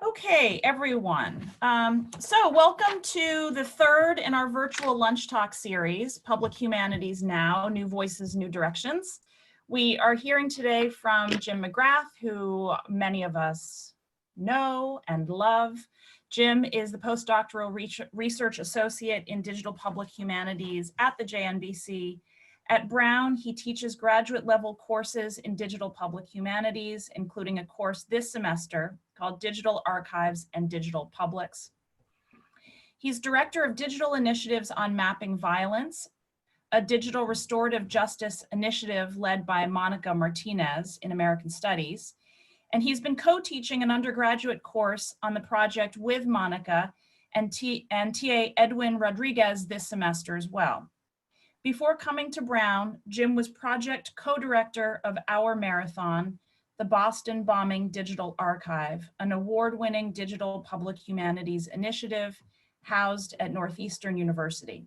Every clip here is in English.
Okay, everyone. So welcome to the third in our virtual lunch talk series, Public Humanities Now, New Voices, New Directions. We are hearing today from Jim McGrath, who many of us know and love. Jim is the Postdoctoral Research Associate in Digital Public Humanities at the JNBC. At Brown, he teaches graduate level courses in digital public humanities, including a course this semester called Digital Archives and Digital Publics. He's director of digital initiatives on mapping violence, a digital restorative justice initiative led by Monica Martinez in American Studies. And he's been co-teaching an undergraduate course on the project with Monica and TA Edwin Rodriguez this semester as well. Before coming to Brown, Jim was project co-director of Our Marathon, the Boston Bombing Digital Archive, an award-winning digital public humanities initiative housed at Northeastern University.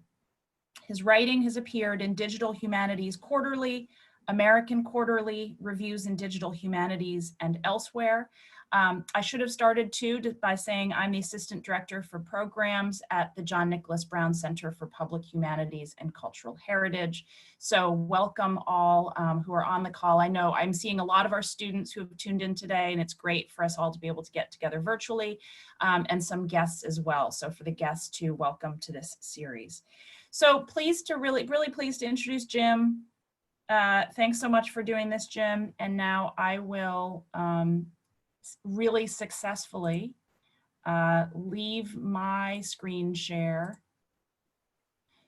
His writing has appeared in Digital Humanities Quarterly, American Quarterly, Reviews in Digital Humanities, and elsewhere. I should have started too by saying I'm the Assistant Director for Programs at the John Nicholas Brown Center for Public Humanities and Cultural Heritage. So welcome all who are on the call. I know I'm seeing a lot of our students who have tuned in today, and it's great for us all to be able to get together virtually, and some guests as well. So for the guests too, welcome to this series. So really pleased to introduce Jim. Thanks so much for doing this, Jim. And now I will really successfully leave my screen share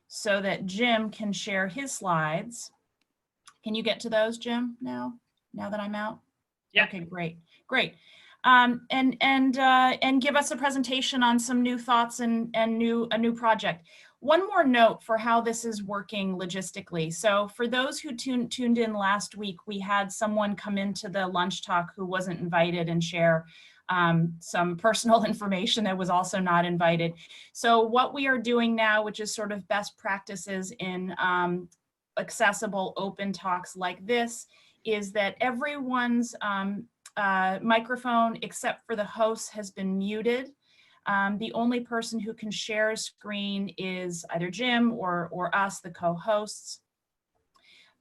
so that Jim can share his slides. Can you get to those, Jim, now that I'm out? Yeah. Okay, great. And give us a presentation on some new thoughts and a new project. One more note for how this is working logistically. So for those who tuned in last week, we had someone come into the lunch talk who wasn't invited and share some personal information that was also not invited. So what we are doing now, which is sort of best practices in accessible open talks like this, is that everyone's microphone except for the host has been muted. The only person who can share a screen is either Jim or us, the co-hosts.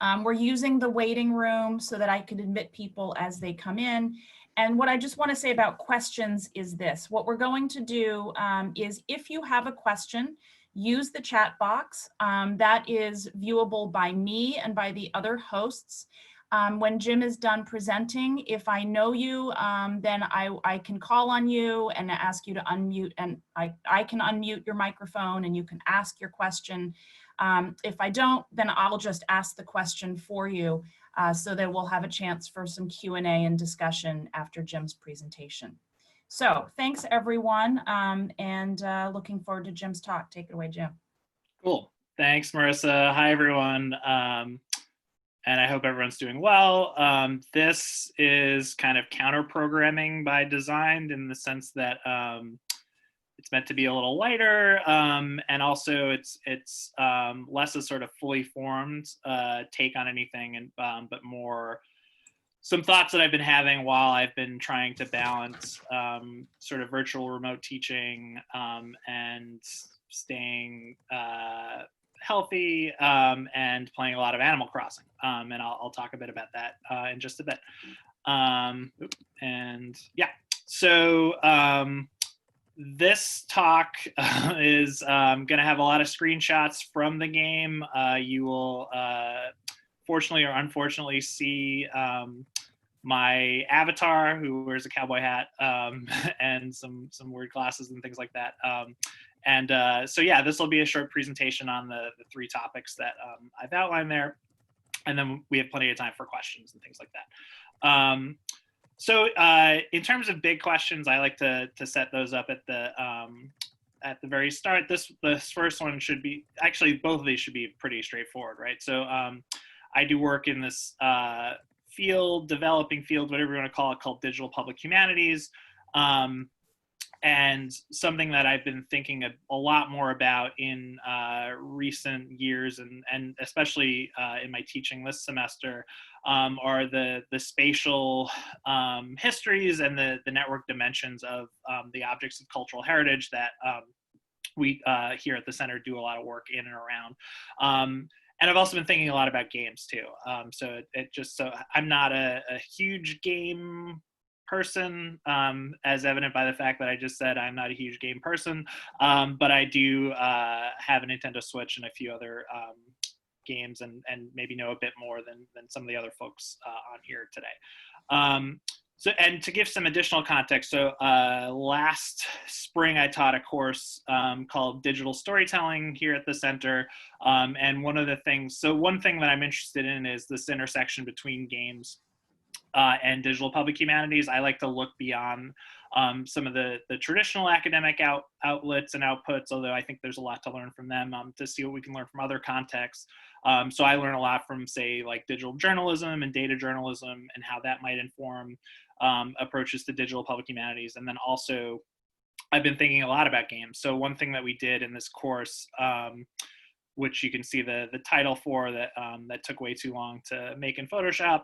We're using the waiting room so that I can admit people as they come in. And what I just want to say about questions is this. What we're going to do is if you have a question, use the chat box. That is viewable by me and by the other hosts. When Jim is done presenting, if I know you, then I can call on you and ask you to unmute, and I can unmute your microphone and you can ask your question. If I don't, then I'll just ask the question for you so that we'll have a chance for some Q&A and discussion after Jim's presentation. So thanks everyone, and looking forward to Jim's talk. Take it away, Jim. Cool. Thanks, Marissa. Hi, everyone. And I hope everyone's doing well. This is kind of counter-programming by design in the sense that it's meant to be a little lighter, and also it's less a sort of fully formed take on anything, and but more some thoughts that I've been having while I've been trying to balance sort of virtual remote teaching and staying healthy and playing a lot of Animal Crossing, and I'll talk a bit about that in just a bit. And yeah, so this talk is going to have a lot of screenshots from the game. You will fortunately or unfortunately see my avatar who wears a cowboy hat and some weird glasses and things like that. So yeah, this will be a short presentation on the three topics that I've outlined there. And then we have plenty of time for questions and things like that. So in terms of big questions, I like to set those up at the very start. This first one should be, actually both of these should be pretty straightforward, right? So I do work in this developing field, whatever you want to call it, called digital public humanities. And something that I've been thinking a lot more about in recent years, and especially in my teaching this semester, are the spatial histories and the network dimensions of the objects of cultural heritage that we here at the center do a lot of work in and around. And I've also been thinking a lot about games too. So I'm not a huge game person, as evident by the fact that I just said I'm not a huge game person, but I do have a Nintendo Switch and a few other games, and maybe know a bit more than some of the other folks on here today. So, and to give some additional context, so last spring I taught a course called Digital Storytelling here at the center, and one thing that I'm interested in is this intersection between games and digital public humanities. I like to look beyond some of the traditional academic outlets and outputs, although I think there's a lot to learn from them, to see what we can learn from other contexts. So I learn a lot from, say, like digital journalism and data journalism and how that might inform approaches to digital public humanities. And then also, I've been thinking a lot about games. So one thing that we did in this course, which you can see the title for, that took way too long to make in Photoshop,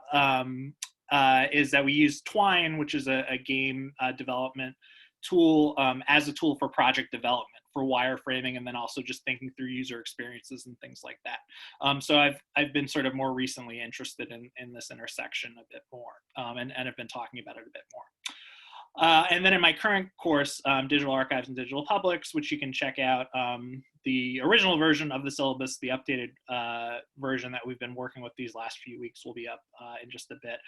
is that we use Twine, which is a game development tool, as a tool for project development, for wireframing, and then also just thinking through user experiences and things like that. So I've been sort of more recently interested in this intersection a bit more, and have been talking about it a bit more. And then in my current course, Digital Archives and Digital Publics, which you can check out, the original version of the syllabus, the updated version that we've been working with these last few weeks, will be up in just a bit.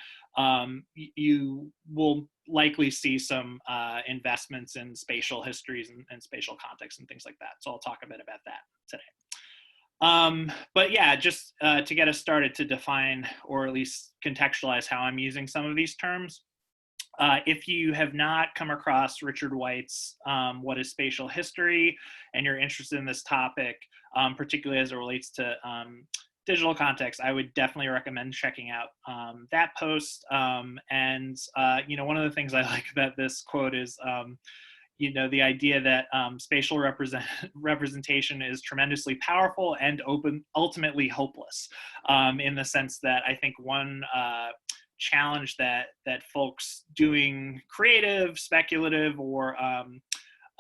You will likely see some investments in spatial histories and spatial context and things like that. So I'll talk a bit about that today. But yeah, just to get us started, to define or at least contextualize how I'm using some of these terms. If you have not come across Richard White's What is Spatial History, and you're interested in this topic, particularly as it relates to digital context, I would definitely recommend checking out that post. And one of the things I like about this quote is, the idea that spatial representation is tremendously powerful and ultimately hopeless, in the sense that I think one challenge that folks doing creative, speculative, or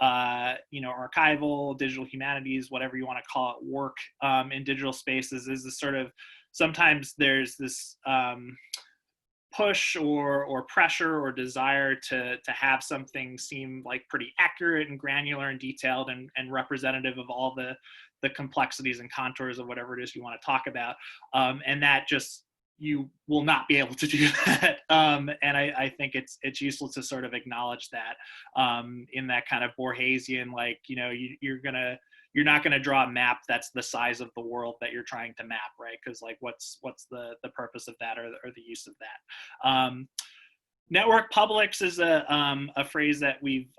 archival, digital humanities, whatever you want to call it, work in digital spaces is this sort of, sometimes there's this push or pressure or desire to have something seem like pretty accurate and granular and detailed and representative of all the complexities and contours of whatever it is you want to talk about, and that just, you will not be able to do that. And I think it's useful to sort of acknowledge that, in that kind of Borgesian, like, you're not gonna draw a map that's the size of the world that you're trying to map, right? Because like, what's the purpose of that, or the use of that? Network publics is a phrase that we've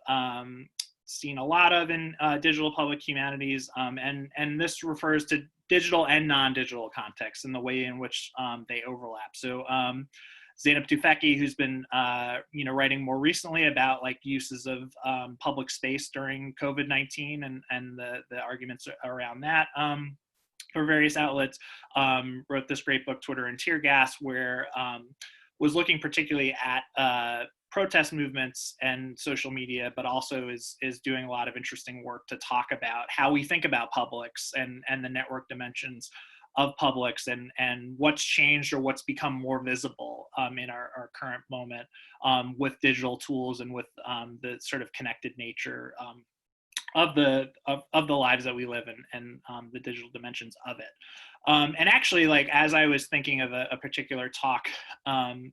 seen a lot of in digital public humanities, and this refers to digital and non-digital contexts and the way in which they overlap. So Zeynep Tufekci, who's been writing more recently about like uses of public space during COVID-19 and the arguments around that for various outlets, wrote this great book, Twitter and Tear Gas, where was looking particularly at protest movements and social media, but also is doing a lot of interesting work to talk about how we think about publics and the network dimensions of publics, and what's changed or what's become more visible in our current moment with digital tools and with the sort of connected nature of the lives that we live in, and the digital dimensions of it. And actually, like, as I was thinking of a particular talk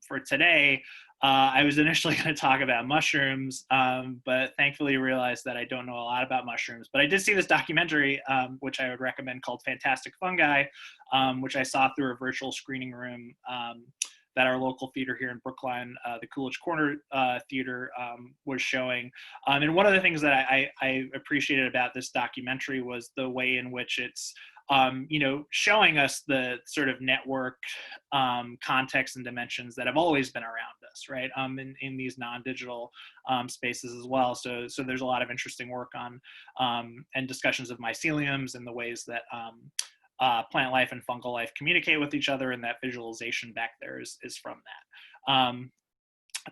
for today, I was initially going to talk about mushrooms, but thankfully realized that I don't know a lot about mushrooms. But I did see this documentary, which I would recommend, called Fantastic Fungi, which I saw through a virtual screening room that our local theater here in Brookline, the Coolidge Corner Theater, was showing. And one of the things that I appreciated about this documentary was the way in which it's showing us the sort of network context and dimensions that have always been around us, right? In these non-digital spaces as well. So there's a lot of interesting work on and discussions of myceliums and the ways that plant life and fungal life communicate with each other, and that visualization back there is from that.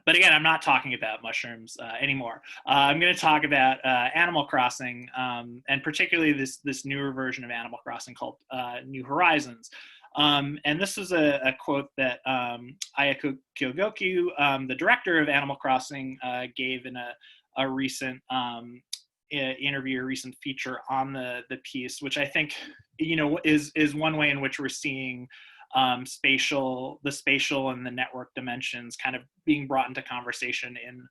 But again, I'm not talking about mushrooms anymore. I'm going to talk about Animal Crossing, and particularly this newer version of Animal Crossing called New Horizons. And this was a quote that Ayako Kyogoku, the director of Animal Crossing, gave in a recent interview, a recent feature on the piece, which I think, is one way in which we're seeing the spatial and the network dimensions kind of being brought into conversation in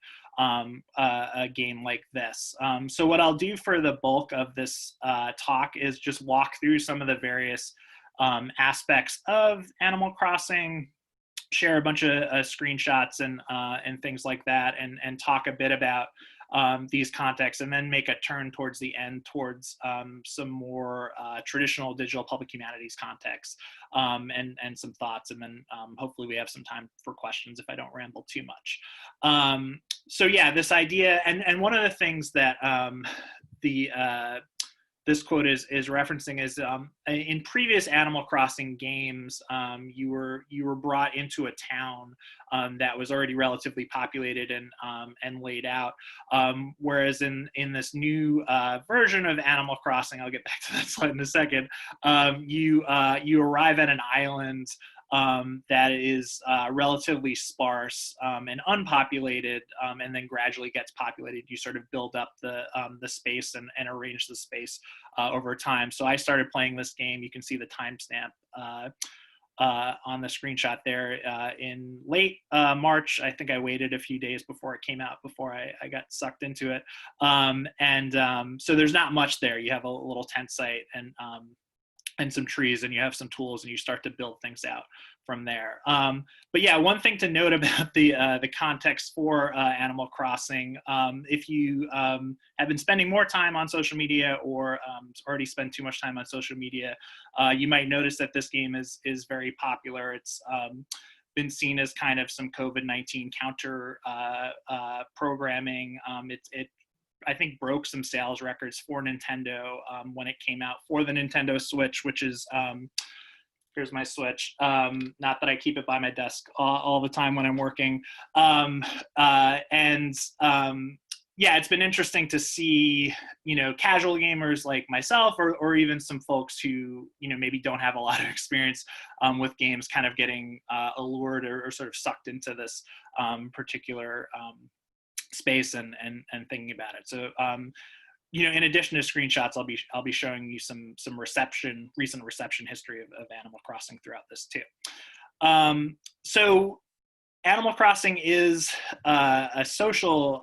a game like this. So what I'll do for the bulk of this talk is just walk through some of the various aspects of Animal Crossing, share a bunch of screenshots and things like that, and talk a bit about these contexts, and then make a turn towards the end towards some more traditional digital public humanities contexts, and some thoughts, and then hopefully we have some time for questions if I don't ramble too much. So yeah, this idea, and one of the things that this quote is referencing is in previous Animal Crossing games, you were brought into a town that was already relatively populated and laid out, whereas in this new version of Animal Crossing, I'll get back to that slide in a second, you arrive at an island that is relatively sparse and unpopulated, and then gradually gets populated. You sort of build up the space and arrange the space over time. So I started playing this game. You can see the timestamp on the screenshot there in late March. I think I waited a few days before it came out, before I got sucked into it. So there's not much there. You have a little tent site and some trees, and you have some tools, and you start to build things out from there. But yeah, one thing to note about the context for Animal Crossing, if you have been spending more time on social media, or already spend too much time on social media, you might notice that this game is very popular. It's been seen as kind of some COVID-19 counter programming. It I think broke some sales records for Nintendo when it came out for the Nintendo Switch, which is, here's my Switch. Not that I keep it by my desk all the time when I'm working. Yeah, it's been interesting to see, casual gamers like myself, or even some folks who, maybe don't have a lot of experience with games, kind of getting allured or sort of sucked into this particular space and thinking about it. So in addition to screenshots, I'll be showing you some recent reception history of Animal Crossing throughout this too. So Animal Crossing is a social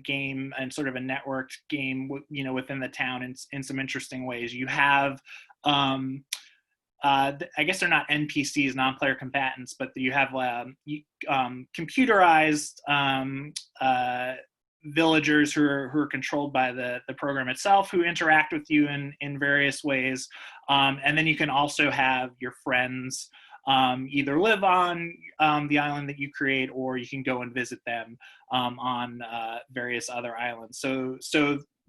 game and sort of a networked game, within the town in some interesting ways. You have I guess they're not NPCs, non-player combatants, but you have computerized villagers who are controlled by the program itself, who interact with you in various ways. And then you can also have your friends either live on the island that you create, or you can go and visit them on various other islands. So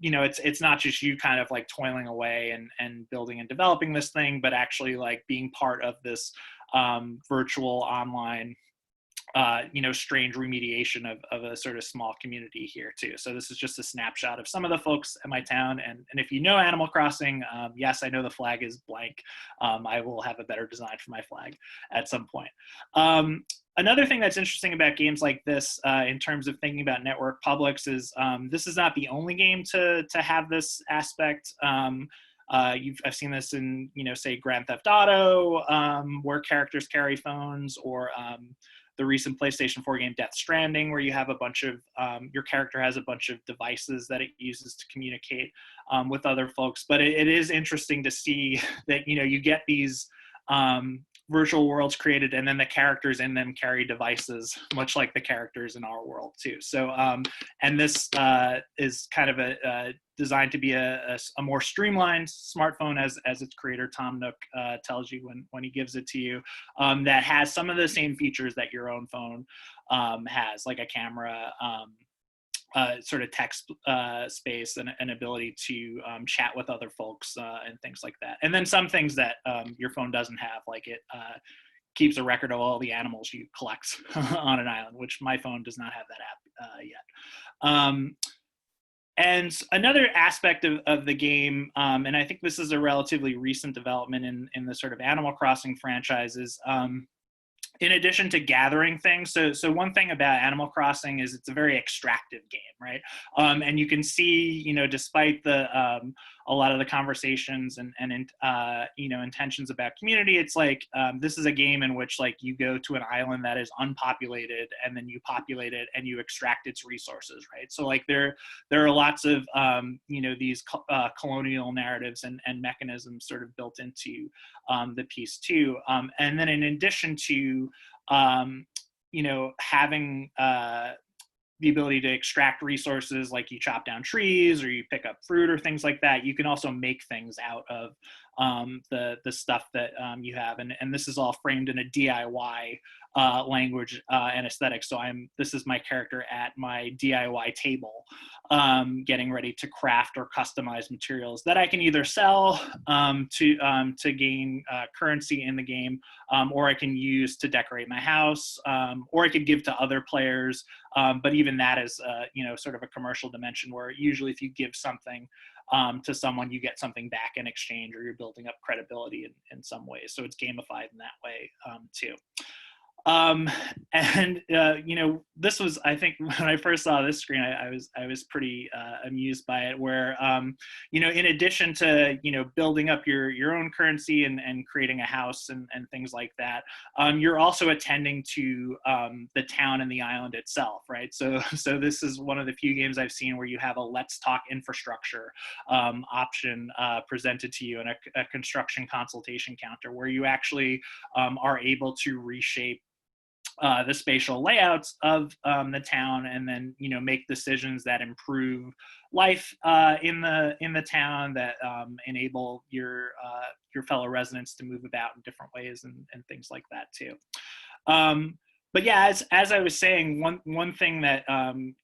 it's not just you kind of like toiling away and building and developing this thing, but actually like being part of this virtual online strange remediation of a sort of small community here too. So this is just a snapshot of some of the folks in my town. And if you know Animal Crossing, yes, I know the flag is blank. I will have a better design for my flag at some point. Another thing that's interesting about games like this, in terms of thinking about network publics, is this is not the only game to have this aspect. I've seen this in, say, Grand Theft Auto, where characters carry phones, or the recent PlayStation 4 game Death Stranding, where you have a bunch of, your character has a bunch of devices that it uses to communicate with other folks. But it is interesting to see that, you get these virtual worlds created, and then the characters in them carry devices, much like the characters in our world too. So, and this is kind of designed to be a more streamlined smartphone, as its creator Tom Nook tells you when he gives it to you, that has some of the same features that your own phone has, like a camera, sort of text space and an ability to chat with other folks and things like that. And then some things that your phone doesn't have, like it keeps a record of all the animals you collect on an island, which my phone does not have that app yet. And another aspect of the game, and I think this is a relatively recent development in the sort of Animal Crossing franchises, in addition to gathering things, so one thing about Animal Crossing is it's a very extractive game, right? And you can see, despite the a lot of the conversations and intentions about community, it's like this is a game in which like you go to an island that is unpopulated and then you populate it and you extract its resources, right? So like there are lots of these colonial narratives and mechanisms sort of built into the piece too. And then in addition to having the ability to extract resources, like you chop down trees or you pick up fruit or things like that, you can also make things out of the stuff that you have. And this is all framed in a DIY language and aesthetic. So this is my character at my DIY table, getting ready to craft or customize materials that I can either sell to gain currency in the game, or I can use to decorate my house, or I could give to other players. But even that is, sort of a commercial dimension where usually if you give something to someone, you get something back in exchange, or you're building up credibility in some ways. So it's gamified in that way too. This was, I think, when I first saw this screen, I was pretty amused by it, where in addition to building up your own currency and creating a house and things like that, you're also attending to the town and the island itself, right? So this is one of the few games I've seen where you have a let's talk infrastructure option presented to you, and a construction consultation counter where you actually are able to reshape the spatial layouts of the town, and then make decisions that improve life in the town, that enable your fellow residents to move about in different ways and things like that too. But yeah, as I was saying, one thing that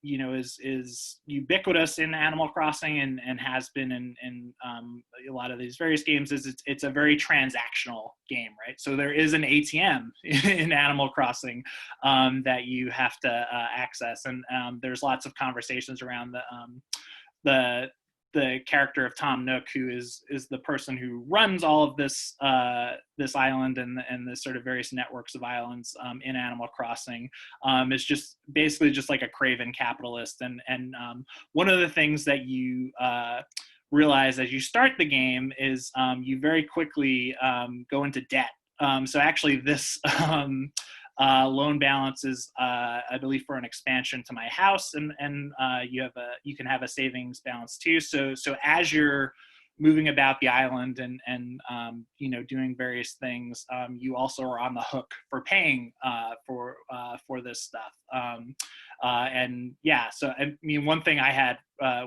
is ubiquitous in Animal Crossing and has been in a lot of these various games is it's a very transactional game, right? So there is an ATM in Animal Crossing that you have to access, and there's lots of conversations around the character of Tom Nook, who is the person who runs all of this island and the sort of various networks of islands in Animal Crossing, is just basically just like a craven capitalist. And one of the things that you realize as you start the game is you very quickly go into debt. So actually this loan balance is, I believe, for an expansion to my house, and you can have a savings balance too. So as you're moving about the island and doing various things, you also are on the hook for paying for this stuff. And yeah, so I mean, one thing I had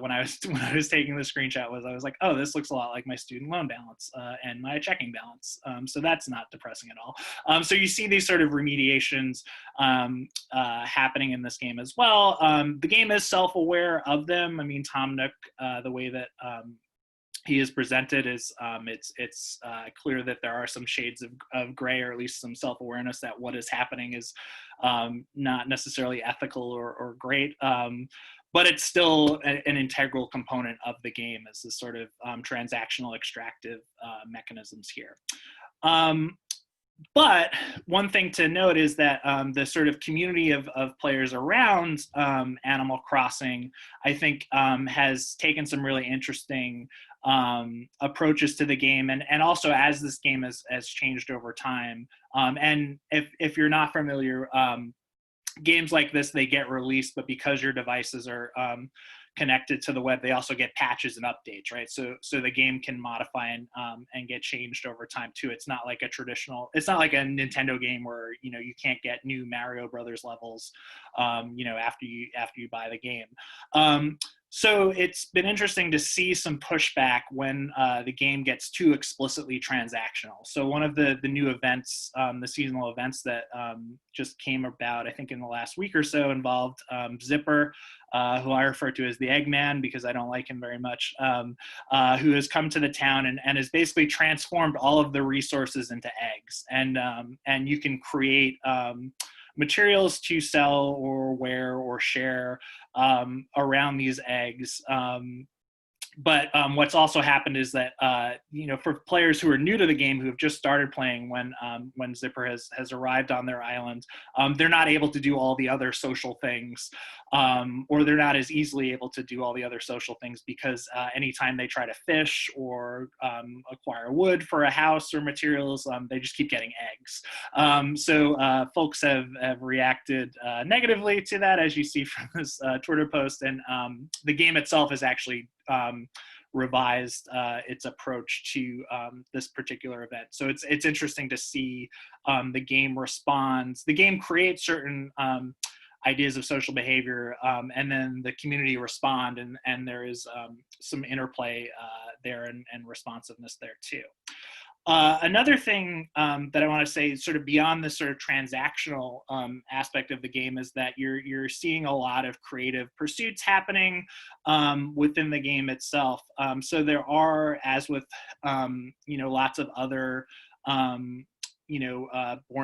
when I was taking the screenshot was I was like, oh, this looks a lot like my student loan balance and my checking balance. So that's not depressing at all. So you see these sort of remediations happening in this game as well. The game is self-aware of them. I mean, Tom Nook, the way that he is presented is it's clear that there are some shades of gray, or at least some self-awareness that what is happening is not necessarily ethical or great, but it's still an integral component of the game as this sort of transactional extractive mechanisms here. But one thing to note is that the sort of community of players around Animal Crossing, I think, has taken some really interesting approaches to the game, and also as this game has changed over time. And if you're not familiar, games like this, they get released, but because your devices are connected to the web, they also get patches and updates, right? So the game can modify and get changed over time too. It's not like it's not like a Nintendo game where you can't get new Mario Brothers levels after you buy the game. So it's been interesting to see some pushback when the game gets too explicitly transactional. So one of the new events, the seasonal events that just came about, I think in the last week or so, involved Zipper, who I refer to as the Eggman because I don't like him very much, who has come to the town and has basically transformed all of the resources into eggs. And you can create materials to sell or wear or share around these eggs. But what's also happened is that for players who are new to the game, who have just started playing when Zipper has arrived on their island, they're not able to do all the other social things, or they're not as easily able to do all the other social things because anytime they try to fish or acquire wood for a house or materials, they just keep getting eggs. So folks have reacted negatively to that, as you see from this Twitter post, and the game itself is actually revised its approach to this particular event. So it's interesting to see the game responds. The game creates certain ideas of social behavior, and then the community respond, and there is some interplay there and responsiveness there too. Another thing that I want to say, sort of beyond this sort of transactional aspect of the game, is that you're seeing a lot of creative pursuits happening within the game itself. So there are, as with lots of other born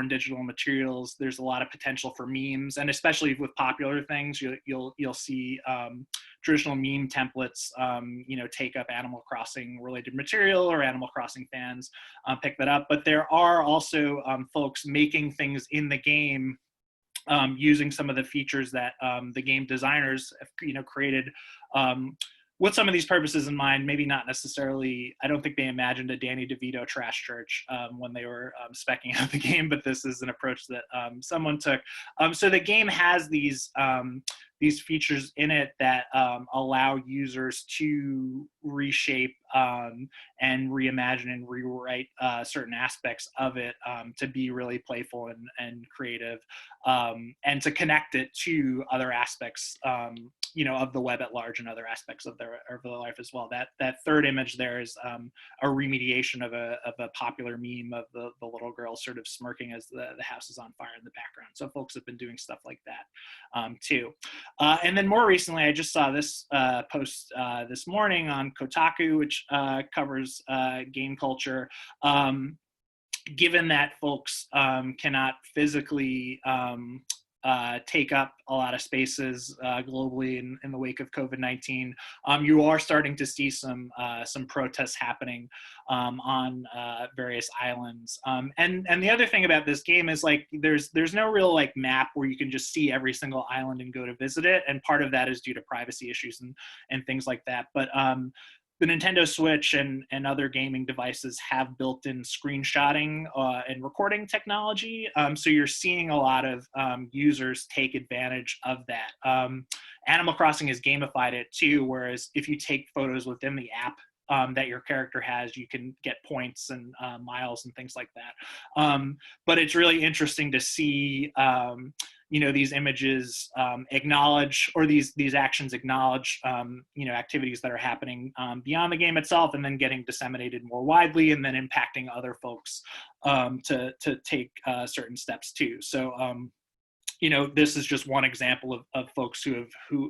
digital materials, there's a lot of potential for memes, and especially with popular things, you'll see traditional meme templates, take up Animal Crossing related material, or Animal Crossing fans pick that up. But there are also folks making things in the game using some of the features that the game designers have created with some of these purposes in mind. Maybe not necessarily, I don't think they imagined a Danny DeVito trash church when they were speccing out the game, but this is an approach that someone took. So the game has these features in it that allow users to reshape and reimagine and rewrite certain aspects of it to be really playful and creative, and to connect it to other aspects of the web at large and other aspects of their life as well. That third image there is a remediation of a popular meme of the little girl sort of smirking as the house is on fire in the background. So folks have been doing stuff like that too. And then more recently, I just saw this post this morning on Kotaku, which covers game culture. Given that folks cannot physically take up a lot of spaces globally in the wake of COVID-19, you are starting to see some protests happening on various islands. And the other thing about this game is, like, there's no real map where you can just see every single island and go to visit it, and part of that is due to privacy issues and things like that. But the Nintendo Switch and other gaming devices have built-in screenshotting and recording technology. So you're seeing a lot of users take advantage of that. Animal Crossing has gamified it too, whereas if you take photos within the app that your character has, you can get points and miles and things like that. But it's really interesting to see these images acknowledge, or these actions acknowledge activities that are happening beyond the game itself, and then getting disseminated more widely, and then impacting other folks to take certain steps too. So this is just one example of folks who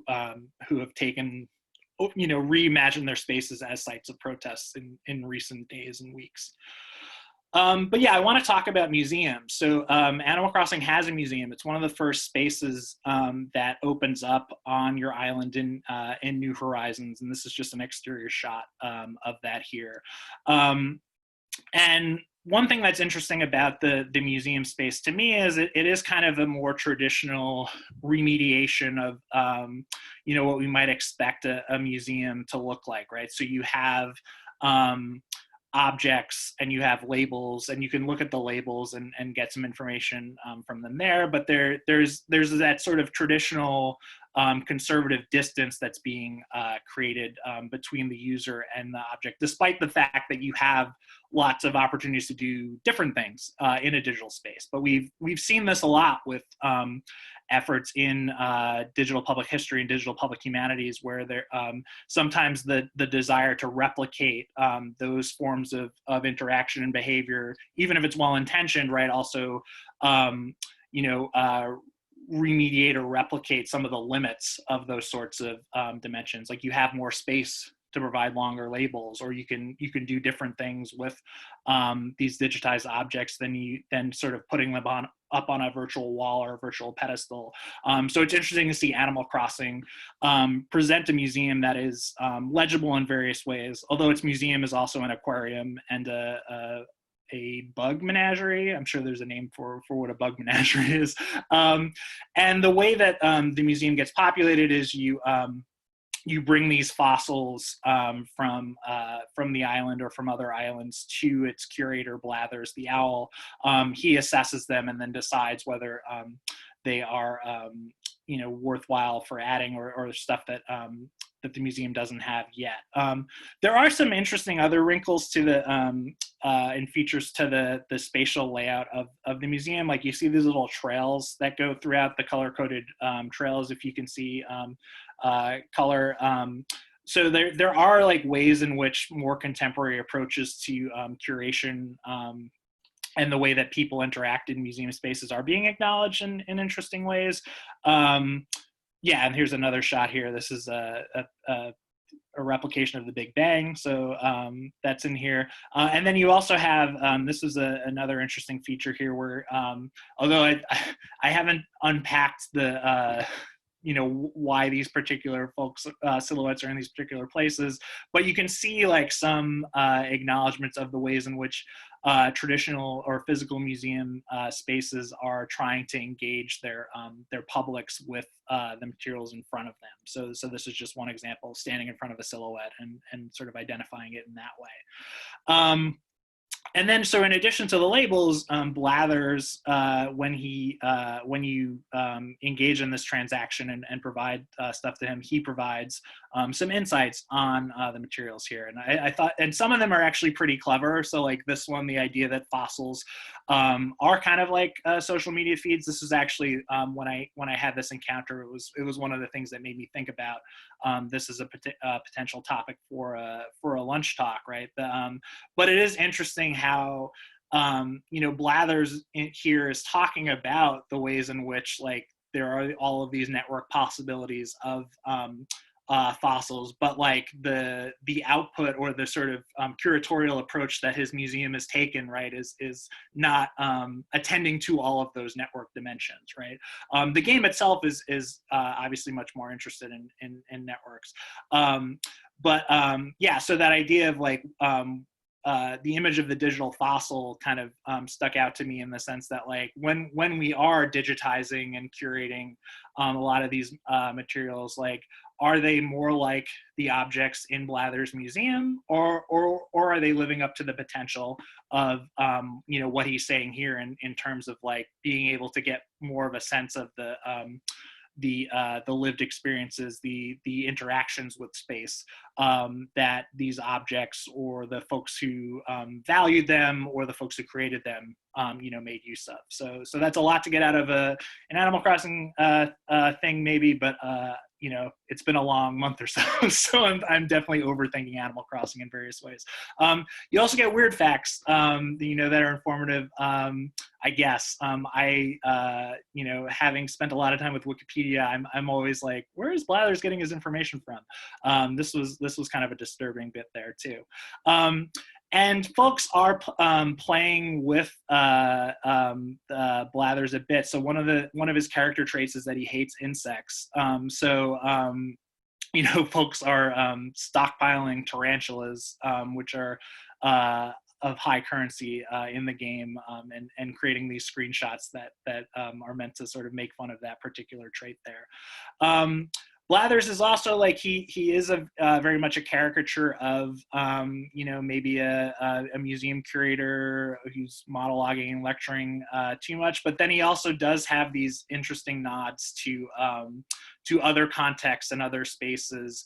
have taken, reimagine their spaces as sites of protests in recent days and weeks. But yeah, I want to talk about museums. So Animal Crossing has a museum. It's one of the first spaces that opens up on your island in New Horizons, and this is just an exterior shot of that here. And one thing that's interesting about the museum space to me is it is kind of a more traditional remediation of what we might expect a museum to look like, right? So you have objects and you have labels, and you can look at the labels and get some information from them there. But there's that sort of traditional conservative distance that's being created between the user and the object, despite the fact that you have lots of opportunities to do different things in a digital space. But we've seen this a lot with efforts in digital public history and digital public humanities, where there sometimes the desire to replicate those forms of interaction and behavior, even if it's well-intentioned, right, also remediate or replicate some of the limits of those sorts of dimensions. Like you have more space to provide longer labels, or you can do different things with these digitized objects than sort of putting them up on a virtual wall or a virtual pedestal. So it's interesting to see Animal Crossing present a museum that is legible in various ways, although its museum is also an aquarium and a bug menagerie. I'm sure there's a name for what a bug menagerie is. And the way that the museum gets populated is you bring these fossils from the island or from other islands to its curator, Blathers, the owl. He assesses them and then decides whether they are worthwhile for adding or stuff that the museum doesn't have yet. There are some interesting other wrinkles to the and features to the spatial layout of the museum. Like you see these little trails that go throughout, the color-coded trails, if you can see color. So there are like ways in which more contemporary approaches to curation and the way that people interact in museum spaces are being acknowledged in interesting ways. Yeah, and here's another shot here. This is a replication of the Big Bang, so that's in here. And then you also have, this is another interesting feature here where, although I haven't unpacked the, why these particular folks silhouettes are in these particular places, but you can see like some acknowledgments of the ways in which traditional or physical museum spaces are trying to engage their publics with the materials in front of them. So this is just one example, standing in front of a silhouette and sort of identifying it in that way. And then, so in addition to the labels, Blathers, when you engage in this transaction and provide stuff to him, he provides some insights on the materials here. And I thought, and some of them are actually pretty clever. So like this one, the idea that fossils are kind of like social media feeds. This is actually when I had this encounter, it was one of the things that made me think about this is a potential topic for a lunch talk, right? But it is interesting how Blathers here is talking about the ways in which like there are all of these network possibilities of fossils, but like the output or the sort of curatorial approach that his museum has taken, right, is not attending to all of those network dimensions, right? The game itself is obviously much more interested in networks, yeah. So that idea of like the image of the digital fossil kind of stuck out to me in the sense that like when we are digitizing and curating a lot of these materials, like are they more like the objects in Blathers' museum, or are they living up to the potential of what he's saying here in terms of like being able to get more of a sense of the lived experiences, the interactions with space that these objects or the folks who valued them or the folks who created them made use of. So that's a lot to get out of an Animal Crossing thing maybe, but it's been a long month or so, so I'm definitely overthinking Animal Crossing in various ways. You also get weird facts, that are informative, I guess. Having spent a lot of time with Wikipedia, I'm always like, where is Blathers getting his information from? This was kind of a disturbing bit there too. And folks are playing with Blathers a bit. So one of his character traits is that he hates insects. Folks are stockpiling tarantulas, which are of high currency in the game, and creating these screenshots that are meant to sort of make fun of that particular trait there. Blathers is also like he is a very much a caricature of maybe a museum curator who's monologuing and lecturing too much, but then he also does have these interesting nods to other contexts and other spaces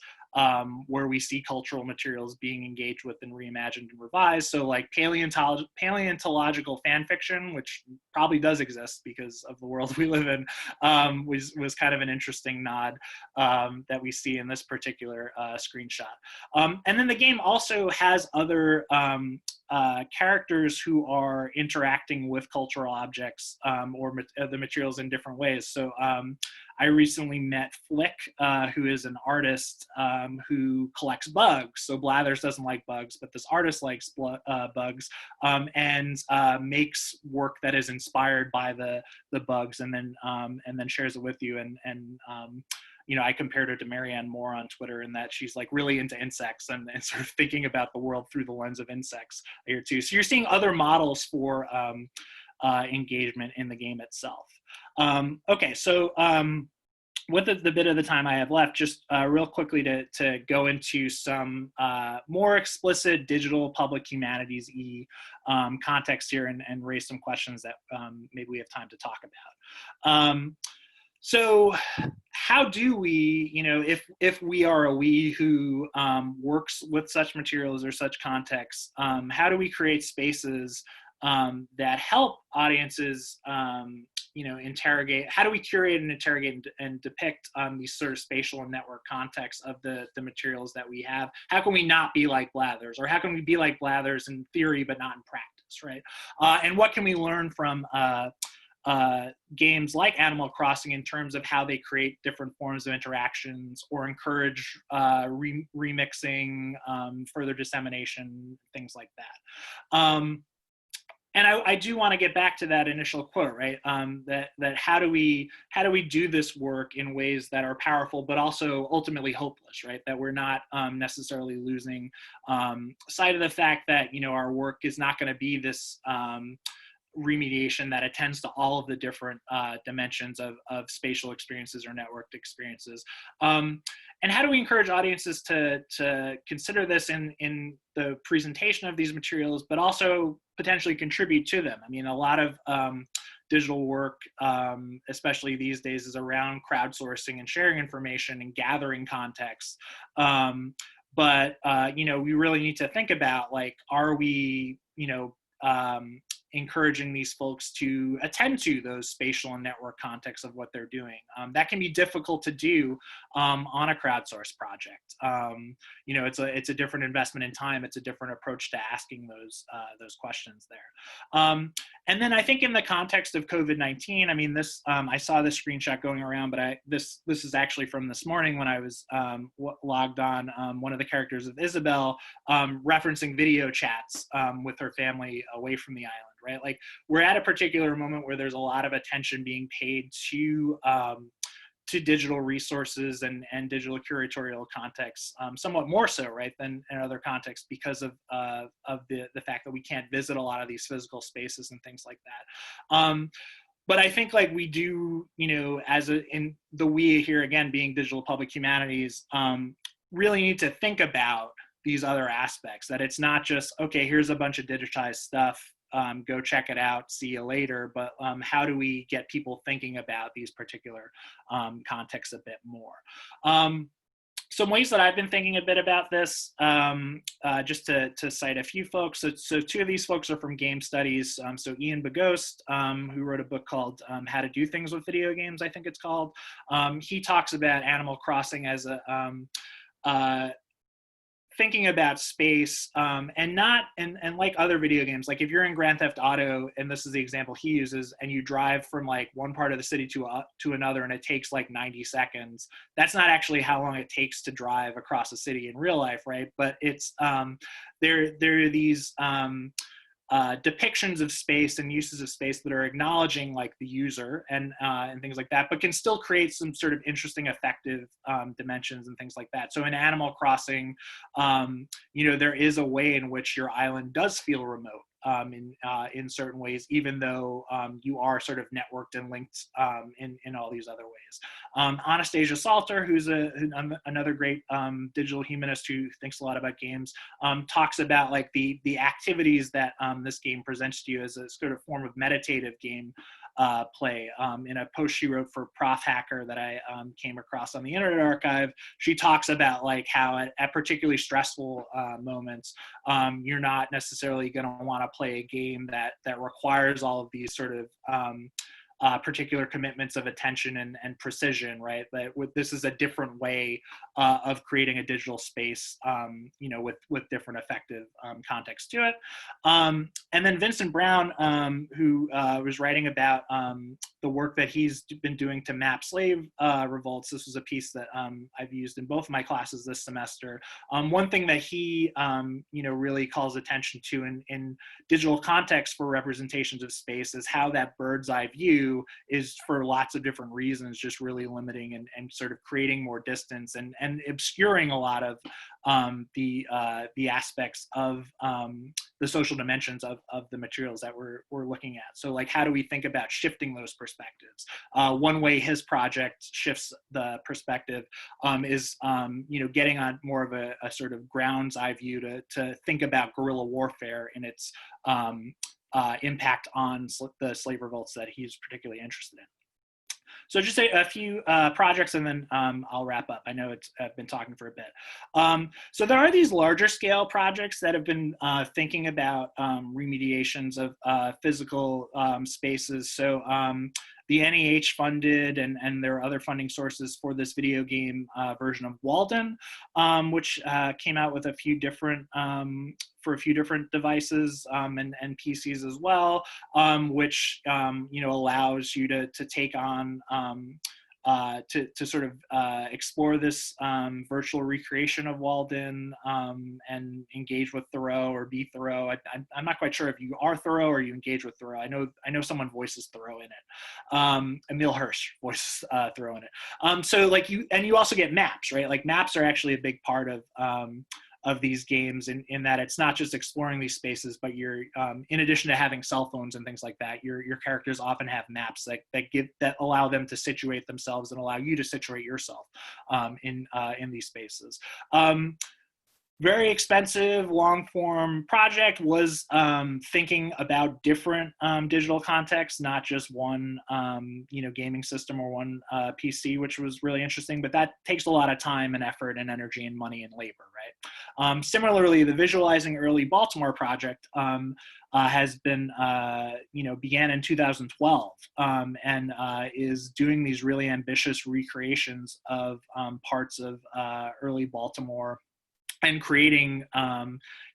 where we see cultural materials being engaged with and reimagined and revised. So like paleontological fan fiction, which probably does exist because of the world we live in, was kind of an interesting nod that we see in this particular screenshot. And then the game also has other characters who are interacting with cultural objects or the materials in different ways. So I recently met Flick, who is an artist who collects bugs. So Blathers doesn't like bugs, but this artist likes bugs and makes work that is inspired by the bugs, and then shares it with you. And you know, I compared her to Marianne Moore on Twitter in that she's like really into insects and sort of thinking about the world through the lens of insects here too. So you're seeing other models for engagement in the game itself. Okay, so with the bit of the time I have left, just real quickly to go into some more explicit digital public humanities-y context here and raise some questions that maybe we have time to talk about. So how do we, you know, if we are a we who works with such materials or such contexts, how do we create spaces that help audiences, you know, interrogate? How do we curate and interrogate and depict these sort of spatial and network contexts of the materials that we have? How can we not be like Blathers, or how can we be like Blathers in theory but not in practice, right? And what can we learn from games like Animal Crossing in terms of how they create different forms of interactions or encourage remixing, further dissemination, things like that. And I do want to get back to that initial quote, right? That how do we do this work in ways that are powerful, but also ultimately hopeless, right? That we're not necessarily losing sight of the fact that, you know, our work is not going to be this remediation that attends to all of the different dimensions of spatial experiences or networked experiences. And how do we encourage audiences to consider this in the presentation of these materials, but also potentially contribute to them? I mean, a lot of digital work, especially these days, is around crowdsourcing and sharing information and gathering context. But you know, we really need to think about, like, are we, you know, encouraging these folks to attend to those spatial and network contexts of what they're doing. That can be difficult to do on a crowdsourced project. You know, it's a different investment in time. It's a different approach to asking those questions there. And then I think in the context of COVID-19, I mean, this I saw this screenshot going around, but this is actually from this morning when I was logged on. One of the characters of Isabel referencing video chats with her family away from the island. Right, like we're at a particular moment where there's a lot of attention being paid to digital resources and digital curatorial contexts, somewhat more so, right, than in other contexts because of the fact that we can't visit a lot of these physical spaces and things like that. But I think, like, we do, you know, in the we here again being digital public humanities, really need to think about these other aspects, that it's not just, okay, here's a bunch of digitized stuff, go check it out, see you later, but how do we get people thinking about these particular contexts a bit more? Some ways that I've been thinking a bit about this, just to cite a few folks. So two of these folks are from game studies. So Ian Bagost, who wrote a book called How to Do Things with Video Games, I think it's called. He talks about Animal Crossing as a thinking about space, and like other video games, like if you're in Grand Theft Auto, and this is the example he uses, and you drive from like one part of the city to another, and it takes like 90 seconds, that's not actually how long it takes to drive across a city in real life, right? But it's there are these depictions of space and uses of space that are acknowledging like the user and things like that, but can still create some sort of interesting, effective dimensions and things like that. So in Animal Crossing, you know, there is a way in which your island does feel remote in certain ways, even though you are sort of networked and linked in all these other ways. Anastasia Salter, who's another great digital humanist who thinks a lot about games, talks about like the activities that this game presents to you as a sort of form of meditative game play. In a post she wrote for Prof Hacker that I came across on the Internet Archive, she talks about like how at particularly stressful moments, you're not necessarily going to want to play a game that requires all of these sort of particular commitments of attention and precision, right? But this is a different way of creating a digital space, with different effective context to it. And then Vincent Brown, who was writing about the work that he's been doing to map slave revolts. This was a piece that I've used in both of my classes this semester. One thing that he, really calls attention to in digital context for representations of space is how that bird's eye view is, for lots of different reasons, just really limiting and sort of creating more distance and obscuring a lot of the aspects of the social dimensions of the materials that we're looking at. So like, how do we think about shifting those perspectives? One way his project shifts the perspective is, getting on more of a sort of ground's eye view to think about guerrilla warfare and its impact on the slave revolts that he's particularly interested in. So just a few projects, and then I'll wrap up. I know I've been talking for a bit. So there are these larger scale projects that have been thinking about remediations of physical spaces. So the NEH funded, and there are other funding sources for this video game version of Walden, which came out with a few different for a few different devices and PCs as well, which allows you to take on to sort of explore this virtual recreation of Walden and engage with Thoreau or be Thoreau. I'm not quite sure if you are Thoreau or you engage with Thoreau. I know someone voices Thoreau in it. Emil Hirsch voices Thoreau in it. So like you also get maps, right? Like maps are actually a big part of these games in that it's not just exploring these spaces, but you're in addition to having cell phones and things like that, your characters often have maps that allow them to situate themselves and allow you to situate yourself in these spaces. Very expensive, long-form project, was thinking about different digital contexts, not just one, gaming system or one PC, which was really interesting. But that takes a lot of time and effort and energy and money and labor, right? Similarly, the Visualizing Early Baltimore project has been, began in 2012 and is doing these really ambitious recreations of parts of early Baltimore, and creating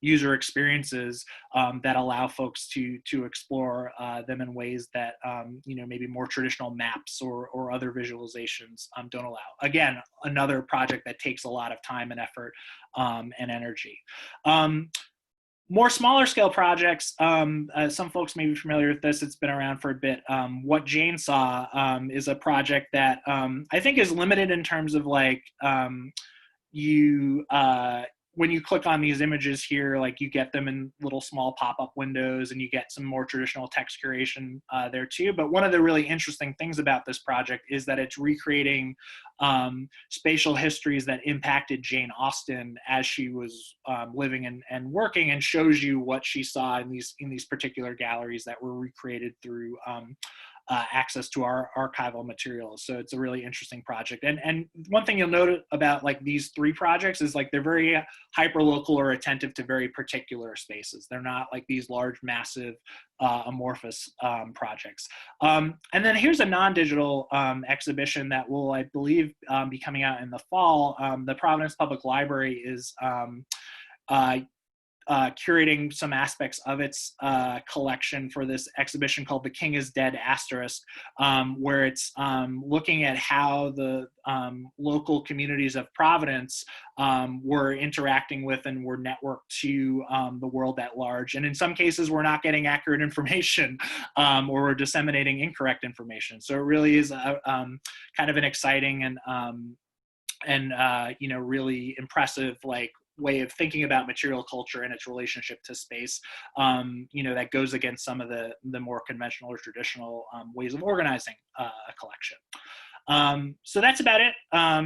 user experiences that allow folks to explore them in ways that maybe more traditional maps or other visualizations don't allow. Again, another project that takes a lot of time and effort and energy. More smaller scale projects, some folks may be familiar with this, it's been around for a bit. What Jane Saw is a project that I think is limited in terms of like, when you click on these images here, like you get them in little small pop-up windows and you get some more traditional text curation there too. But one of the really interesting things about this project is that it's recreating spatial histories that impacted Jane Austen as she was living and working, and shows you what she saw in these particular galleries that were recreated through access to our archival materials. So it's a really interesting project. And one thing you'll note about like these three projects is like they're very hyperlocal or attentive to very particular spaces. They're not like these large, massive, amorphous projects. And then here's a non-digital exhibition that will, I believe, be coming out in the fall. The Providence Public Library is curating some aspects of its collection for this exhibition called The King is Dead * where it's looking at how the local communities of Providence were interacting with and were networked to the world at large. And in some cases, we're not getting accurate information or we're disseminating incorrect information. So it really is kind of an exciting and really impressive way of thinking about material culture and its relationship to space, that goes against some of the more conventional or traditional ways of organizing a collection. So that's about it.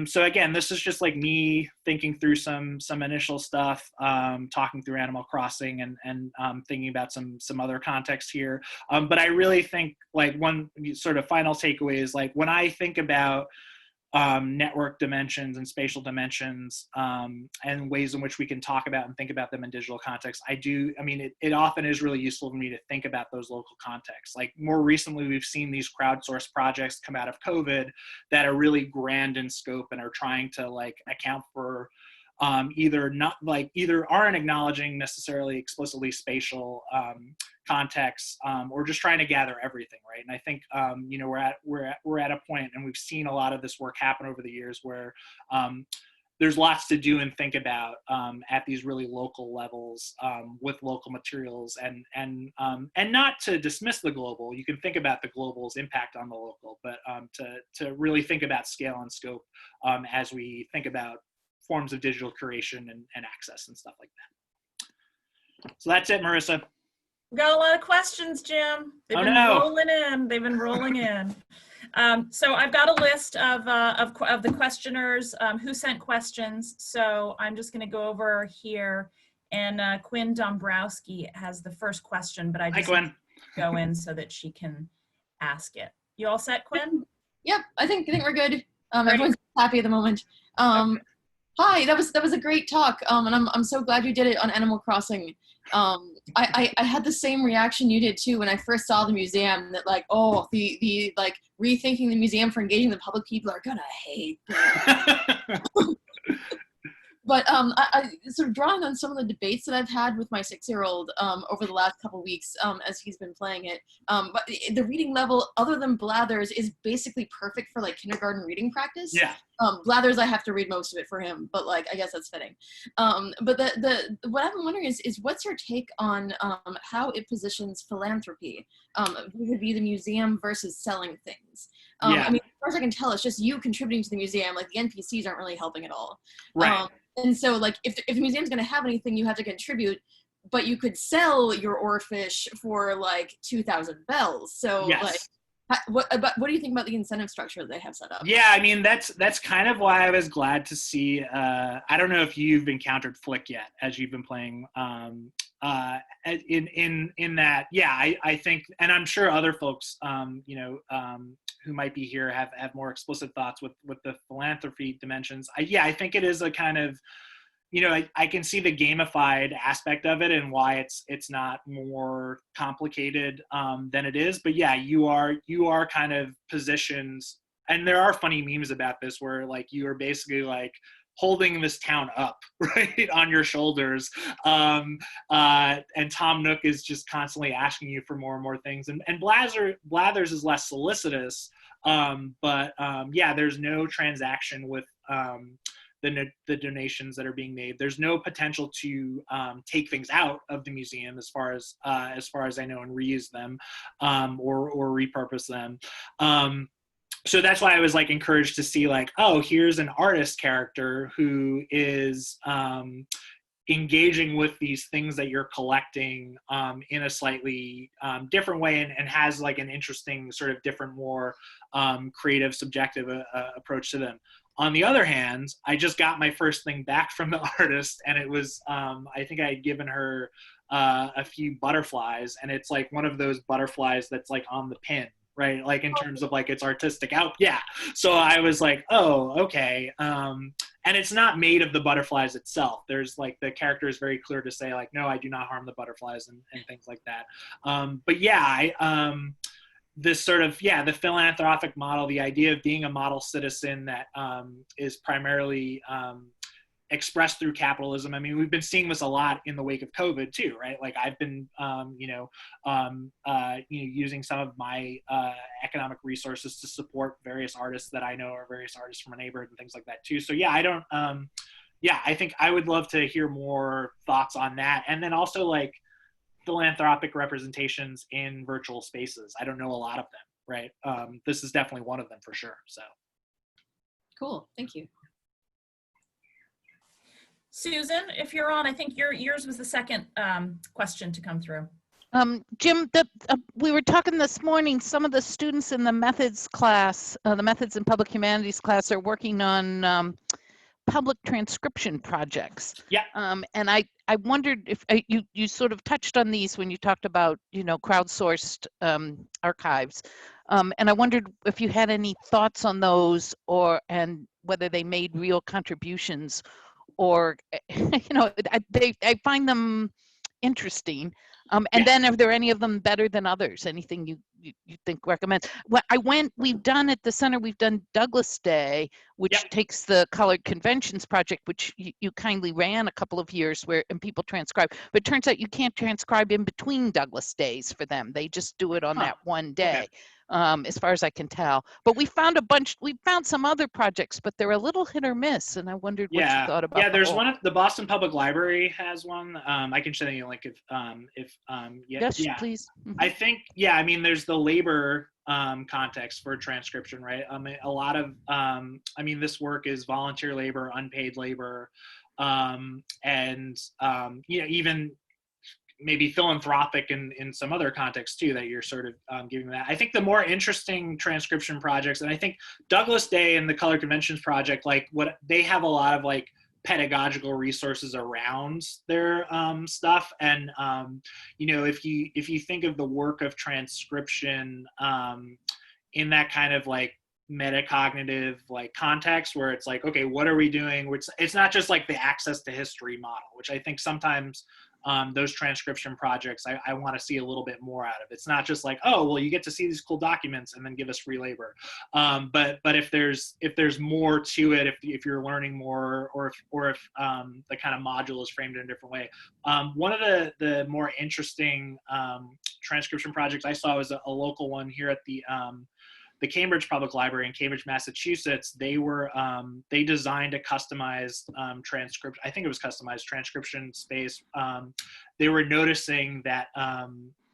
So again, this is just like me thinking through some initial stuff, talking through Animal Crossing and thinking about some other context here. But I really think like one sort of final takeaway is like when I think about network dimensions and spatial dimensions and ways in which we can talk about and think about them in digital context. It often is really useful for me to think about those local contexts. Like more recently, we've seen these crowdsourced projects come out of COVID that are really grand in scope and are trying to like account for either aren't acknowledging necessarily explicitly spatial contexts or just trying to gather everything, right? And I think we're at a point, and we've seen a lot of this work happen over the years where there's lots to do and think about at these really local levels with local materials, and not to dismiss the global. You can think about the global's impact on the local, but to really think about scale and scope as we think about forms of digital curation and access and stuff like that. So that's it, Marissa. We've got a lot of questions, Jim. They've been rolling in. They've been rolling in. So I've got a list of the questioners who sent questions. So I'm just going to go over here, and Quinn Dombrowski has the first question, but I just go in so that she can ask it. You all set, Quinn? Yep, I think we're good. Everyone's happy at the moment. Okay. Hi, that was a great talk, and I'm so glad you did it on Animal Crossing. I had the same reaction you did too when I first saw the museum. That like, oh, the like rethinking the museum for engaging the public, people are gonna hate that. But I sort of drawing on some of the debates that I've had with my 6-year-old over the last couple of weeks as he's been playing it. But the reading level, other than Blathers, is basically perfect for like kindergarten reading practice. Yeah. Blathers, I have to read most of it for him, but like I guess that's fitting. But the what I'm wondering is what's your take on how it positions philanthropy vis-a-vis the museum versus selling things? Yeah. I mean, as far as I can tell, it's just you contributing to the museum. Like the NPCs aren't really helping at all. Right. And so, like, if the museum's going to have anything, you have to contribute, but you could sell your oarfish for, like, 2,000 bells. So, yes. Like, what do you think about the incentive structure that they have set up? Yeah, I mean, that's kind of why I was glad to see, I don't know if you've encountered Flick yet, as you've been playing, in that, yeah, I think, and I'm sure other folks, who might be here have more explicit thoughts with the philanthropy dimensions. I think it is a kind of, I can see the gamified aspect of it and why it's not more complicated than it is. But yeah, you are kind of positioned, and there are funny memes about this where like you are basically like holding this town up, right, on your shoulders. And Tom Nook is just constantly asking you for more and more things. And Blathers is less solicitous, but there's no transaction with the donations that are being made. There's no potential to take things out of the museum as far as I know, and reuse them or repurpose them. So that's why I was like encouraged to see like, oh, here's an artist character who is engaging with these things that you're collecting in a slightly different way and has like an interesting sort of different, more creative, subjective approach to them. On the other hand, I just got my first thing back from the artist, and it was, I think I had given her a few butterflies, and it's like one of those butterflies that's like on the pin, right? Like in terms of like its artistic out. Yeah. So I was like, oh, okay. And it's not made of the butterflies itself. There's like, the character is very clear to say like, no, I do not harm the butterflies and things like that. But yeah, this sort of, the philanthropic model, the idea of being a model citizen that is primarily expressed through capitalism. I mean, we've been seeing this a lot in the wake of COVID too, right? Like I've been, using some of my economic resources to support various artists that I know, or various artists from a neighborhood and things like that too. So yeah, I think I would love to hear more thoughts on that. And then also like philanthropic representations in virtual spaces. I don't know a lot of them, right? This is definitely one of them for sure. So cool, thank you. Susan, if you're on, I think yours was the second question to come through. Jim, we were talking this morning, some of the students in the methods class, the methods in public humanities class are working on public transcription projects. Yeah. And I wondered if you sort of touched on these when you talked about, crowdsourced archives. And I wondered if you had any thoughts on those and whether they made real contributions or, I find them interesting. And then are there any of them better than others? Anything you think recommends? Well, we've done at the center, we've done Douglas Day, which takes the Colored Conventions project, which you kindly ran a couple of years and people transcribe, but it turns out you can't transcribe in between Douglas Days for them. They just do it on that one day. As far as I can tell. But we found some other projects, but they're a little hit or miss. And I wondered what you thought about. Yeah, there's one at the Boston Public Library has one. I can show you a link yes, please. I think, I mean, there's the labor context for transcription, right? A lot of, this work is volunteer labor, unpaid labor, and even maybe philanthropic in some other contexts too, that you're sort of giving that. I think the more interesting transcription projects, and I think Douglas Day and the Color Conventions Project, like what they have a lot of like pedagogical resources around their stuff. And, if you think of the work of transcription in that kind of like metacognitive like context where it's like, okay, what are we doing? Which it's not just like the access to history model, which I think sometimes those transcription projects, I want to see a little bit more out of. It's not just like, oh, well, you get to see these cool documents and then give us free labor. But if there's more to it, if you're learning more, or if the kind of module is framed in a different way. One of the more interesting transcription projects I saw was a local one here at the Cambridge Public Library in Cambridge, Massachusetts. They designed a customized transcript. I think it was customized transcription space. They were noticing that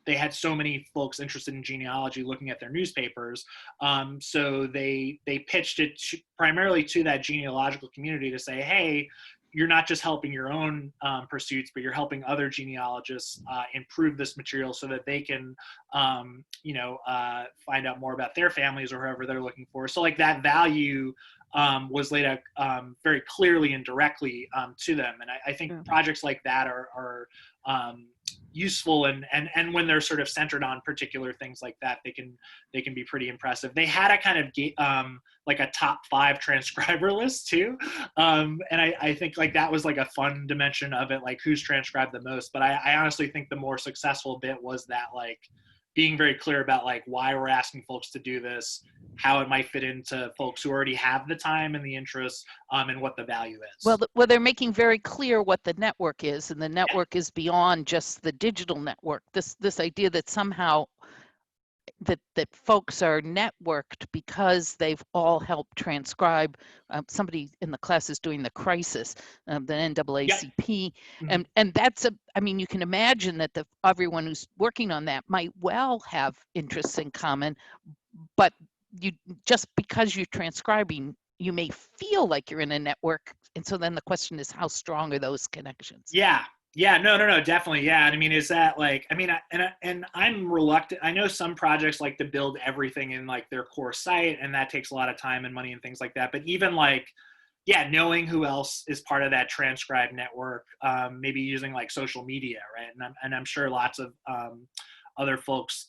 they had so many folks interested in genealogy looking at their newspapers. So they pitched it primarily to that genealogical community to say, hey, you're not just helping your own pursuits, but you're helping other genealogists improve this material so that they can, find out more about their families or whoever they're looking for. So like that value was laid out very clearly and directly to them. And I think projects like that are useful, and when they're sort of centered on particular things like that, they can be pretty impressive. They had a kind of like a top 5 transcriber list too, and I think like that was like a fun dimension of it, like who's transcribed the most. But I honestly think the more successful bit was that like being very clear about like why we're asking folks to do this, how it might fit into folks who already have the time and the interest, and what the value is. Well, they're making very clear what the network is, and the network is beyond just the digital network. This idea that somehow that folks are networked because they've all helped transcribe. Somebody in the class is doing the crisis, the NAACP, and that's you can imagine that everyone who's working on that might well have interests in common, but you just because you're transcribing, you may feel like you're in a network, and so then the question is, how strong are those connections? No, definitely. Yeah. And I mean, is that like, and I'm reluctant. I know some projects like to build everything in like their core site, and that takes a lot of time and money and things like that. But even like, knowing who else is part of that transcribed network, maybe using like social media, right? And I'm sure lots of other folks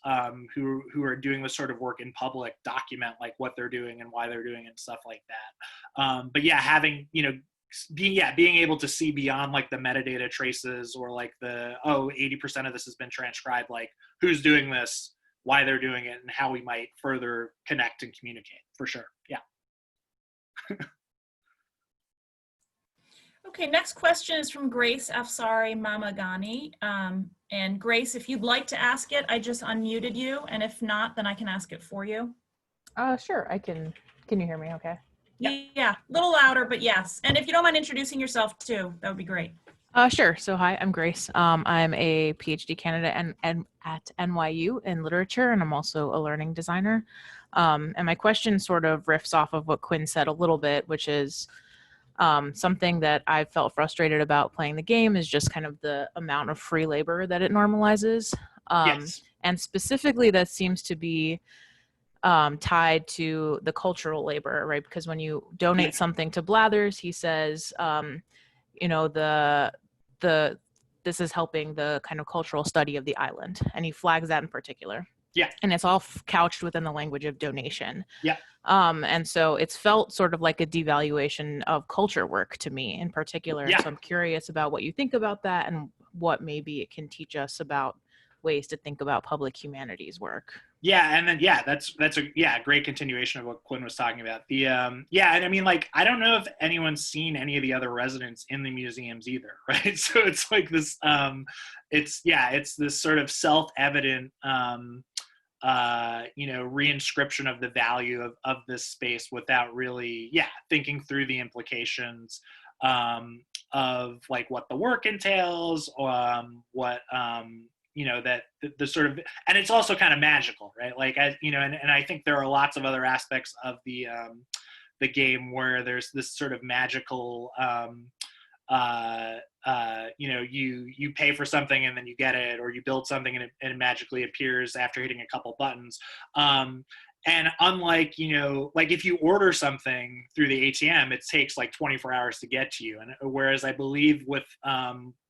who are doing this sort of work in public document like what they're doing and why they're doing it and stuff like that. But having, being able to see beyond like the metadata traces or like 80% of this has been transcribed, like who's doing this, why they're doing it, and how we might further connect and communicate, for sure. Yeah. Okay, next question is from Grace Afsari Mamagani. And Grace, if you'd like to ask it, I just unmuted you. And if not, then I can ask it for you. Sure, I can. Can you hear me okay? Yeah, a little louder, but yes. And if you don't mind introducing yourself too, that would be great. Sure. So hi, I'm Grace. I'm a PhD candidate at NYU in literature, and I'm also a learning designer. And my question sort of riffs off of what Quinn said a little bit, which is something that I felt frustrated about playing the game is just kind of the amount of free labor that it normalizes. Yes. And specifically that seems to be tied to the cultural labor, right? Because when you donate something to Blathers, he says, you know, this is helping the kind of cultural study of the island, and he flags that in particular. Yeah. And it's all couched within the language of donation. Yeah. And so it's felt sort of like a devaluation of culture work to me in particular. Yeah. So I'm curious about what you think about that and what maybe it can teach us about ways to think about public humanities work. Yeah, and then that's a great continuation of what Quinn was talking about. And I mean, like, I don't know if anyone's seen any of the other residents in the museums either, right? So it's like this, it's this sort of self-evident, reinscription of the value of this space without really, thinking through the implications of like what the work entails, that the sort of, and it's also kind of magical, right? Like, and I think there are lots of other aspects of the game where there's this sort of magical, you pay for something and then you get it, or you build something and it magically appears after hitting a couple buttons. And unlike, like if you order something through the ATM, it takes like 24 hours to get to you. And whereas I believe with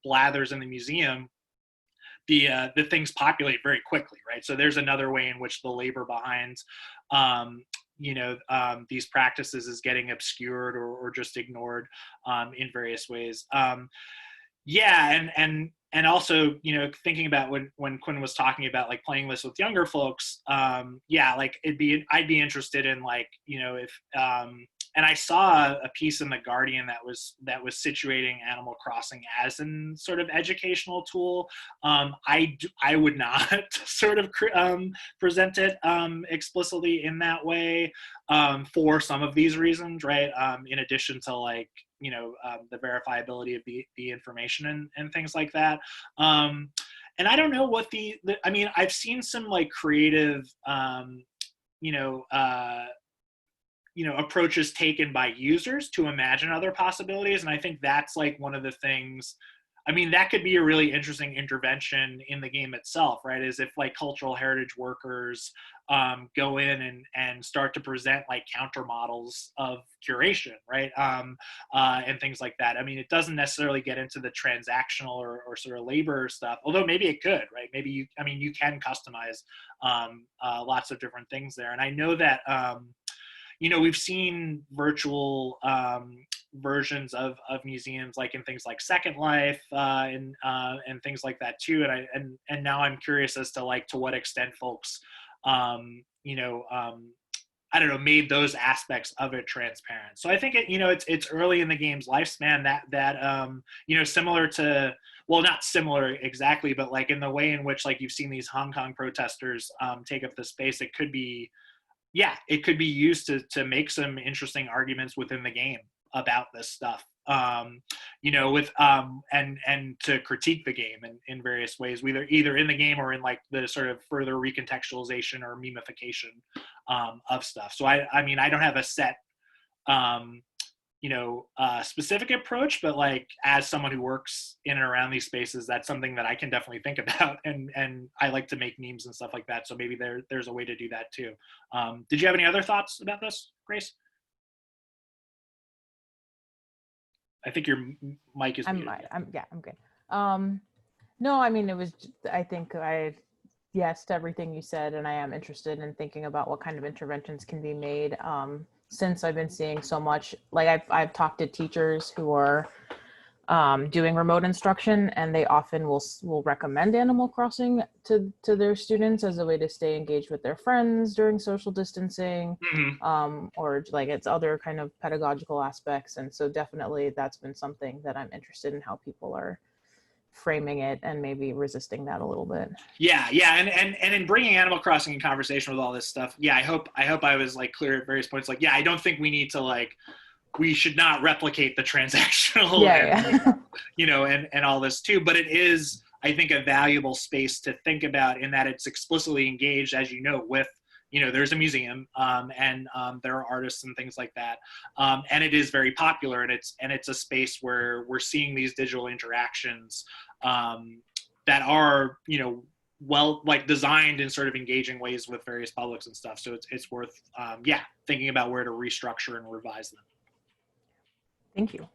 Blathers in the museum, the things populate very quickly, right? So there's another way in which the labor behind, these practices is getting obscured or just ignored in various ways. And also, thinking about when Quinn was talking about like playing this with younger folks, like I'd be interested in like, if, and I saw a piece in The Guardian that was situating Animal Crossing as an sort of educational tool. I would not sort of present it explicitly in that way for some of these reasons, right? In addition to like, the verifiability of the information and things like that. And I don't know what I mean, I've seen some like creative, approaches taken by users to imagine other possibilities. And I think that's like one of the things, I mean, that could be a really interesting intervention in the game itself, right? Is if like cultural heritage workers go in and start to present like counter models of curation, right? And things like that. I mean, it doesn't necessarily get into the transactional or sort of labor stuff, although maybe it could, right? Maybe you can customize lots of different things there. And I know that, we've seen virtual versions of museums, like in things like Second Life and things like that too. And now I'm curious as to like to what extent folks, I don't know, made those aspects of it transparent. So I think it's early in the game's lifespan that similar to, well, not similar exactly, but like in the way in which like you've seen these Hong Kong protesters take up the space, it could be used to make some interesting arguments within the game about this stuff, with and to critique the game in various ways, either in the game or in like the sort of further recontextualization or memification of stuff. So I mean, I don't have a set, specific approach, but like as someone who works in and around these spaces, that's something that I can definitely think about, and I like to make memes and stuff like that. So maybe there's a way to do that too. Did you have any other thoughts about this, Grace? I think your mic is muted. I'm good. No, I mean, it was, I think yes to everything you said, and I am interested in thinking about what kind of interventions can be made. Since I've been seeing so much, like I've talked to teachers who are doing remote instruction, and they often will recommend Animal Crossing to their students as a way to stay engaged with their friends during social distancing, or like its other kind of pedagogical aspects. And so definitely that's been something that I'm interested in, how people are framing it and maybe resisting that a little bit. Yeah. And in bringing Animal Crossing in conversation with all this stuff, I hope I was like clear at various points. Like, I don't think we need to like, we should not replicate the transactional, and all this too. But it is, I think, a valuable space to think about in that it's explicitly engaged, as with, there's a museum and there are artists and things like that. And it is very popular, and it's a space where we're seeing these digital interactions that are, well, like designed in sort of engaging ways with various publics and stuff. So it's worth, thinking about where to restructure and revise them. Thank you.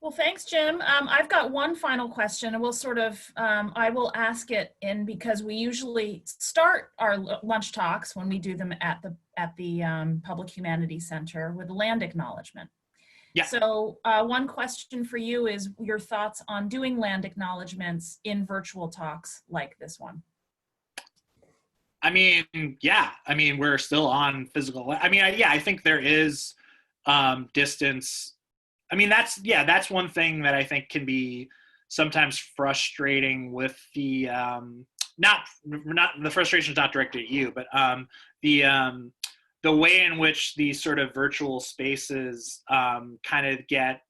Well, thanks, Jim. I've got one final question, and we'll sort of, I will ask it in because we usually start our lunch talks when we do them at the Public Humanities Center with land acknowledgement. Yeah. So one question for you is your thoughts on doing land acknowledgements in virtual talks like this one. I mean, yeah. I mean, we're still on physical. I mean, I think there is distance. I mean, that's one thing that I think can be sometimes frustrating with the not the frustration is not directed at you, but the way in which these sort of virtual spaces kind of get,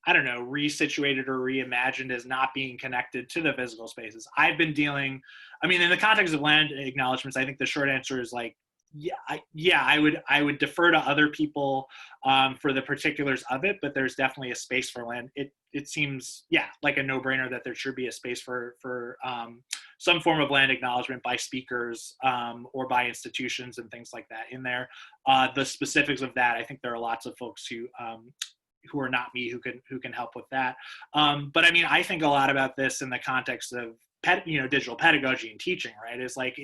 I don't know, resituated or reimagined as not being connected to the physical spaces. I've been dealing, I mean, in the context of land acknowledgements, I think the short answer is like, I would defer to other people for the particulars of it, but there's definitely a space for land. It seems, like a no-brainer that there should be a space for some form of land acknowledgement by speakers or by institutions and things like that in there. The specifics of that, I think there are lots of folks who are not me who can help with that. But I mean, I think a lot about this in the context of digital pedagogy and teaching, right? Is like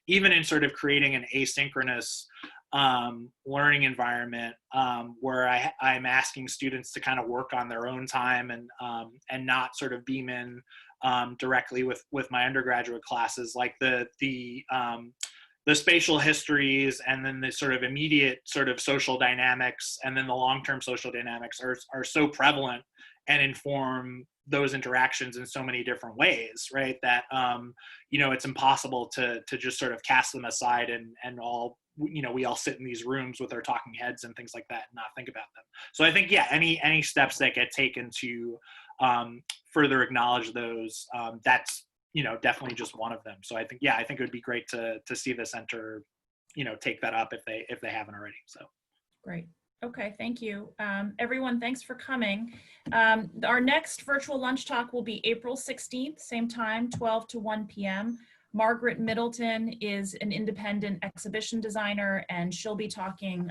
even in sort of creating an asynchronous learning environment where I'm asking students to kind of work on their own time and not sort of beam in directly with my undergraduate classes, like the spatial histories and then the sort of immediate sort of social dynamics and then the long-term social dynamics are so prevalent and inform those interactions in so many different ways, right? That, it's impossible to just sort of cast them aside and all, we all sit in these rooms with our talking heads and things like that and not think about them. So I think, any steps that get taken to further acknowledge those, that's, definitely just one of them. So I think it would be great to see the center, take that up if they haven't already. So Great. Okay, thank you. Everyone, thanks for coming. Our next virtual lunch talk will be April 16th, same time, 12 to 1 p.m. Margaret Middleton is an independent exhibition designer, and she'll be talking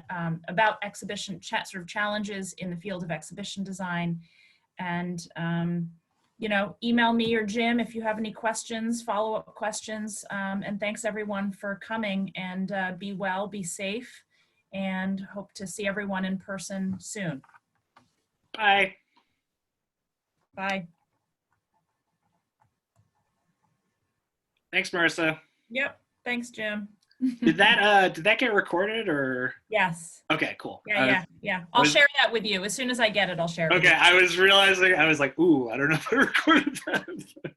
about exhibition sort of challenges in the field of exhibition design. And, email me or Jim if you have any questions, follow-up questions. And thanks everyone for coming, and be well, be safe, and hope to see everyone in person soon. bye. Bye. Thanks, Marissa. Yep. Thanks, Jim. Did that get recorded or? Yes. Okay, cool. Yeah. I'll share that with you. As soon as I get it, I'll share it with you. Okay, I was realizing, I was like, ooh, I don't know if I recorded that.